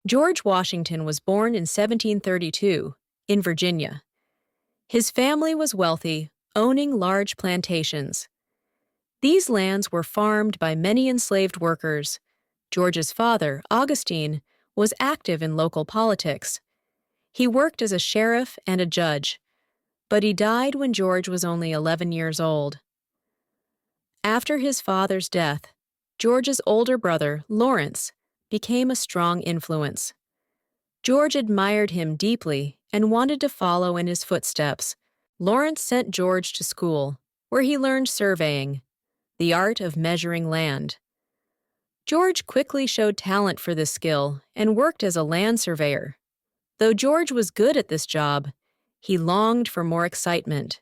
George Washington was born in 1732 in Virginia. His family was wealthy, owning large plantations. These lands were farmed by many enslaved workers. George's father, Augustine, was active in local politics. He worked as a sheriff and a judge, but he died when George was only 11 years old. After his father's death, George's older brother, Lawrence, became a strong influence. George admired him deeply and wanted to follow in his footsteps. Lawrence sent George to school, where he learned surveying, the art of measuring land. George quickly showed talent for this skill and worked as a land surveyor. Though George was good at this job, he longed for more excitement.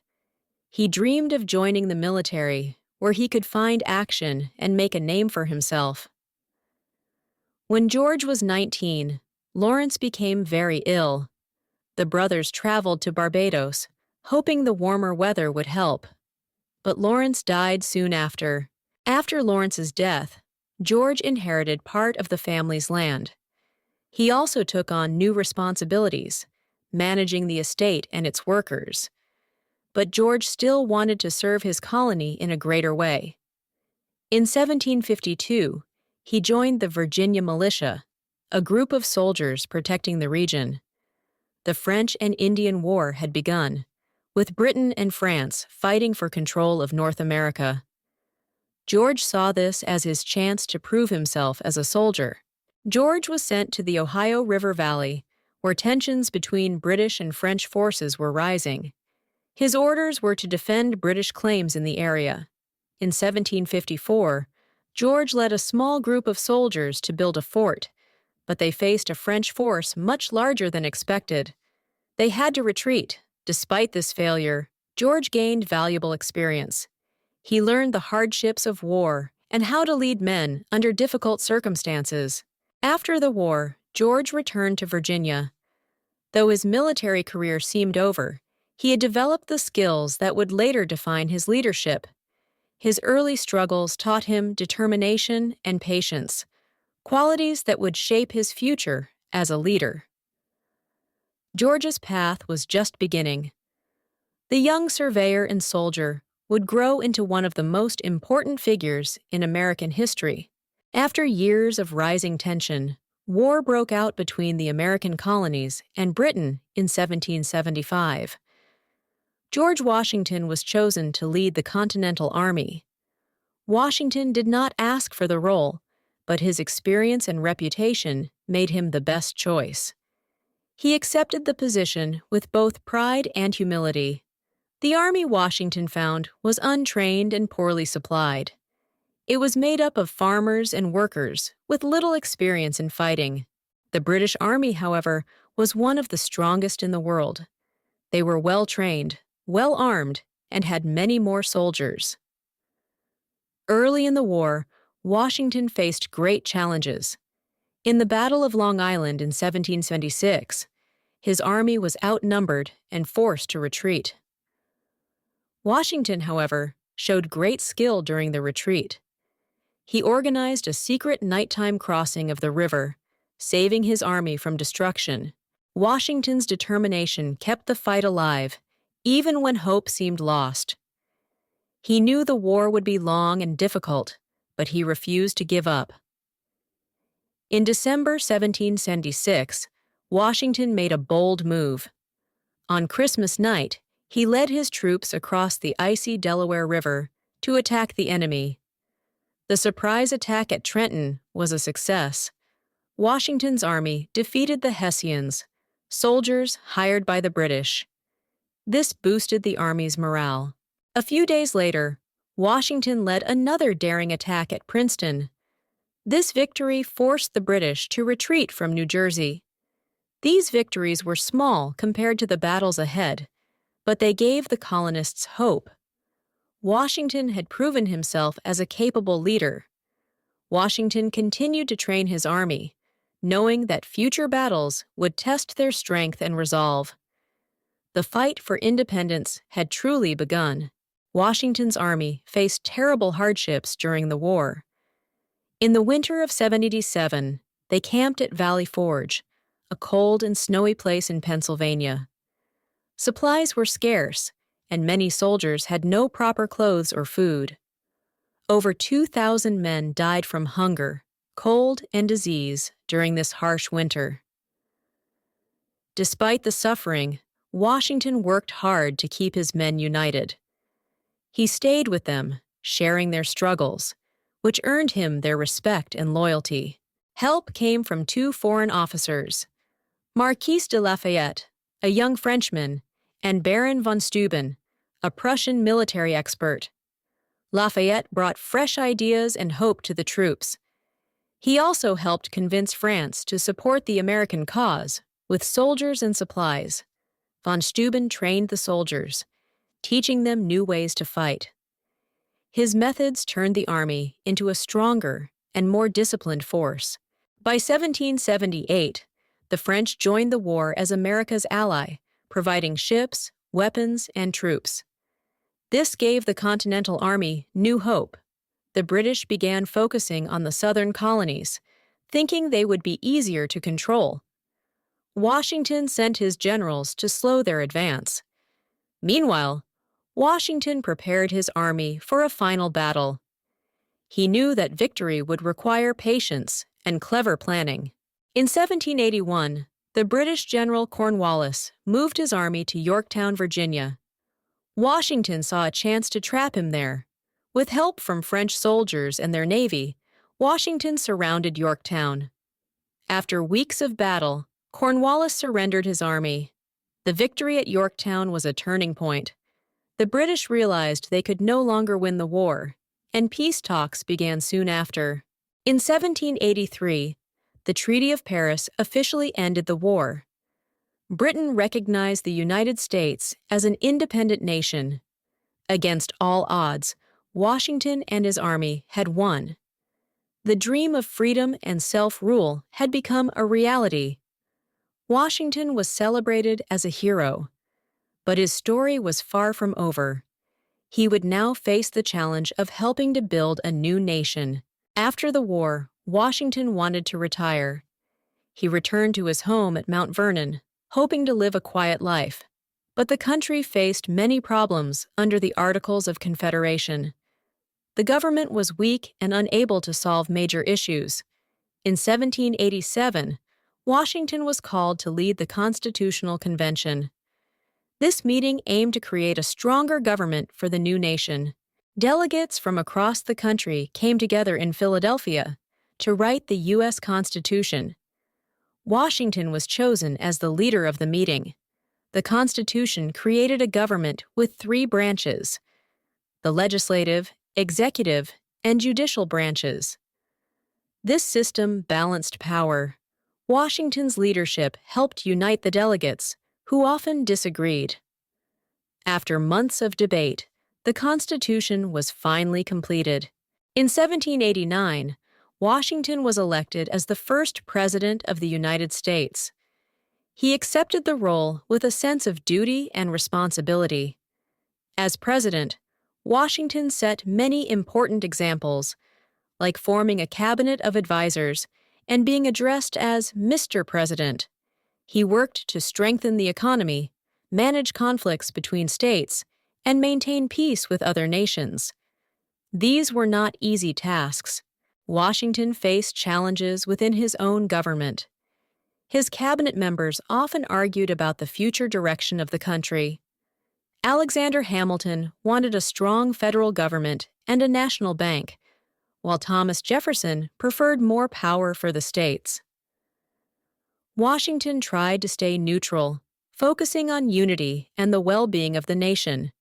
He dreamed of joining the military, where he could find action and make a name for himself. When George was 19, Lawrence became very ill. The brothers traveled to Barbados, hoping the warmer weather would help. But Lawrence died soon after. After Lawrence's death, George inherited part of the family's land. He also took on new responsibilities, managing the estate and its workers. But George still wanted to serve his colony in a greater way. In 1752, he joined the Virginia Militia, a group of soldiers protecting the region. The French and Indian War had begun, with Britain and France fighting for control of North America. George saw this as his chance to prove himself as a soldier. George was sent to the Ohio River Valley, where tensions between British and French forces were rising. His orders were to defend British claims in the area. In 1754, George led a small group of soldiers to build a fort, but they faced a French force much larger than expected. They had to retreat. Despite this failure, George gained valuable experience. He learned the hardships of war and how to lead men under difficult circumstances. After the war, George returned to Virginia. Though his military career seemed over, he had developed the skills that would later define his leadership. His early struggles taught him determination and patience, qualities that would shape his future as a leader. George's path was just beginning. The young surveyor and soldier would grow into one of the most important figures in American history. After years of rising tension, war broke out between the American colonies and Britain in 1775. George Washington was chosen to lead the Continental Army. Washington did not ask for the role, but his experience and reputation made him the best choice. He accepted the position with both pride and humility. The army Washington found was untrained and poorly supplied. It was made up of farmers and workers with little experience in fighting. The British Army, however, was one of the strongest in the world. They were well-trained, well-armed, and had many more soldiers. Early in the war, Washington faced great challenges. In the Battle of Long Island in 1776, his army was outnumbered and forced to retreat. Washington, however, showed great skill during the retreat. He organized a secret nighttime crossing of the river, saving his army from destruction. Washington's determination kept the fight alive, even when hope seemed lost. He knew the war would be long and difficult, but he refused to give up. In December 1776, Washington made a bold move. On Christmas night, he led his troops across the icy Delaware River to attack the enemy. The surprise attack at Trenton was a success. Washington's army defeated the Hessians, soldiers hired by the British. This boosted the army's morale. A few days later, Washington led another daring attack at Princeton. This victory forced the British to retreat from New Jersey. These victories were small compared to the battles ahead, but they gave the colonists hope. Washington had proven himself as a capable leader. Washington continued to train his army, knowing that future battles would test their strength and resolve. The fight for independence had truly begun. Washington's army faced terrible hardships during the war. In the winter of 1787, they camped at Valley Forge, a cold and snowy place in Pennsylvania. Supplies were scarce, and many soldiers had no proper clothes or food. Over 2,000 men died from hunger, cold, and disease during this harsh winter. Despite the suffering, Washington worked hard to keep his men united. He stayed with them, sharing their struggles, which earned him their respect and loyalty. Help came from two foreign officers, Marquis de Lafayette, a young Frenchman, and Baron von Steuben, a Prussian military expert. Lafayette brought fresh ideas and hope to the troops. He also helped convince France to support the American cause with soldiers and supplies. Von Steuben trained the soldiers, teaching them new ways to fight. His methods turned the army into a stronger and more disciplined force. By 1778, the French joined the war as America's ally, providing ships, weapons, and troops. This gave the Continental Army new hope. The British began focusing on the southern colonies, thinking they would be easier to control. Washington sent his generals to slow their advance. Meanwhile, Washington prepared his army for a final battle. He knew that victory would require patience and clever planning. In 1781, the British General Cornwallis moved his army to Yorktown, Virginia. Washington saw a chance to trap him there. With help from French soldiers and their navy, Washington surrounded Yorktown. After weeks of battle, Cornwallis surrendered his army. The victory at Yorktown was a turning point. The British realized they could no longer win the war, and peace talks began soon after. In 1783, the Treaty of Paris officially ended the war. Britain recognized the United States as an independent nation. Against all odds, Washington and his army had won. The dream of freedom and self-rule had become a reality. Washington was celebrated as a hero, but his story was far from over. He would now face the challenge of helping to build a new nation. After the war, Washington wanted to retire. He returned to his home at Mount Vernon, hoping to live a quiet life. But the country faced many problems under the Articles of Confederation. The government was weak and unable to solve major issues. In 1787, Washington was called to lead the Constitutional Convention. This meeting aimed to create a stronger government for the new nation. Delegates from across the country came together in Philadelphia to write the U.S. Constitution. Washington was chosen as the leader of the meeting. The Constitution created a government with three branches: the legislative, executive, and judicial branches. This system balanced power. Washington's leadership helped unite the delegates, who often disagreed. After months of debate, the Constitution was finally completed. In 1789, Washington was elected as the first President of the United States. He accepted the role with a sense of duty and responsibility. As president, Washington set many important examples, like forming a cabinet of advisors and being addressed as Mr. President. He worked to strengthen the economy, manage conflicts between states, and maintain peace with other nations. These were not easy tasks. Washington faced challenges within his own government. His cabinet members often argued about the future direction of the country. Alexander Hamilton wanted a strong federal government and a national bank, while Thomas Jefferson preferred more power for the states. Washington tried to stay neutral, focusing on unity and the well-being of the nation.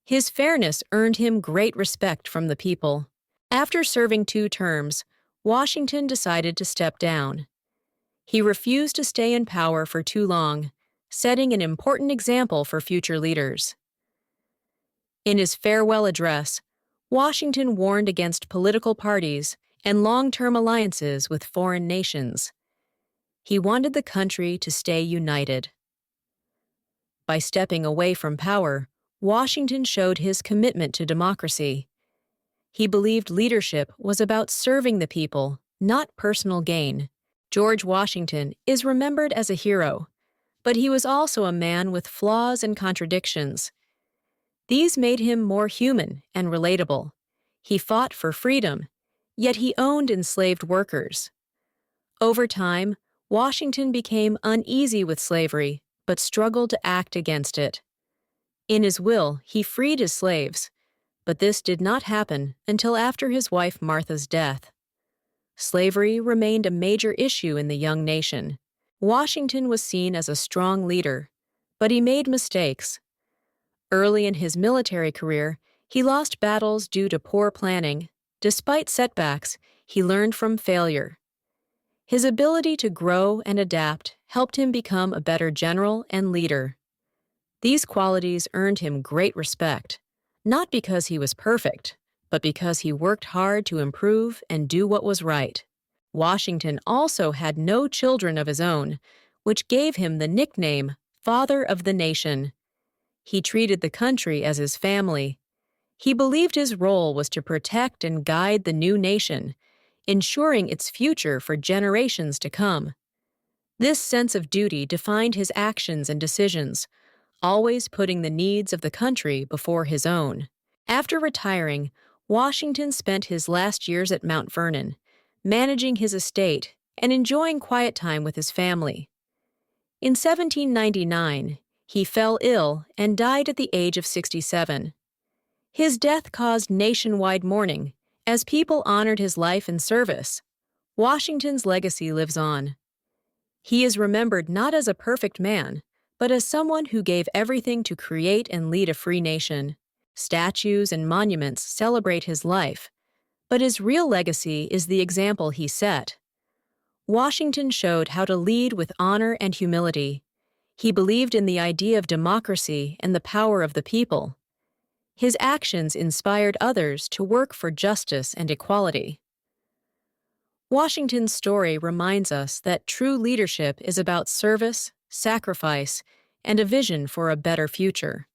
His fairness earned him great respect from the people. After serving 2 terms, Washington decided to step down. He refused to stay in power for too long, setting an important example for future leaders. In his farewell address, Washington warned against political parties and long-term alliances with foreign nations. He wanted the country to stay united. By stepping away from power, Washington showed his commitment to democracy. He believed leadership was about serving the people, not personal gain. George Washington is remembered as a hero, but he was also a man with flaws and contradictions. These made him more human and relatable. He fought for freedom, yet he owned enslaved workers. Over time, Washington became uneasy with slavery, but struggled to act against it. In his will, he freed his slaves, but this did not happen until after his wife Martha's death. Slavery remained a major issue in the young nation. Washington was seen as a strong leader, but he made mistakes. Early in his military career, he lost battles due to poor planning. Despite setbacks, he learned from failure. His ability to grow and adapt helped him become a better general and leader. These qualities earned him great respect, not because he was perfect, but because he worked hard to improve and do what was right. Washington also had no children of his own, which gave him the nickname Father of the Nation. He treated the country as his family. He believed his role was to protect and guide the new nation, ensuring its future for generations to come. This sense of duty defined his actions and decisions, always putting the needs of the country before his own. After retiring, Washington spent his last years at Mount Vernon, managing his estate and enjoying quiet time with his family. In 1799, he fell ill and died at the age of 67. His death caused nationwide mourning as people honored his life and service. Washington's legacy lives on. He is remembered not as a perfect man, but as someone who gave everything to create and lead a free nation. Statues and monuments celebrate his life, but his real legacy is the example he set. Washington showed how to lead with honor and humility. He believed in the idea of democracy and the power of the people. His actions inspired others to work for justice and equality. Washington's story reminds us that true leadership is about service, sacrifice, and a vision for a better future.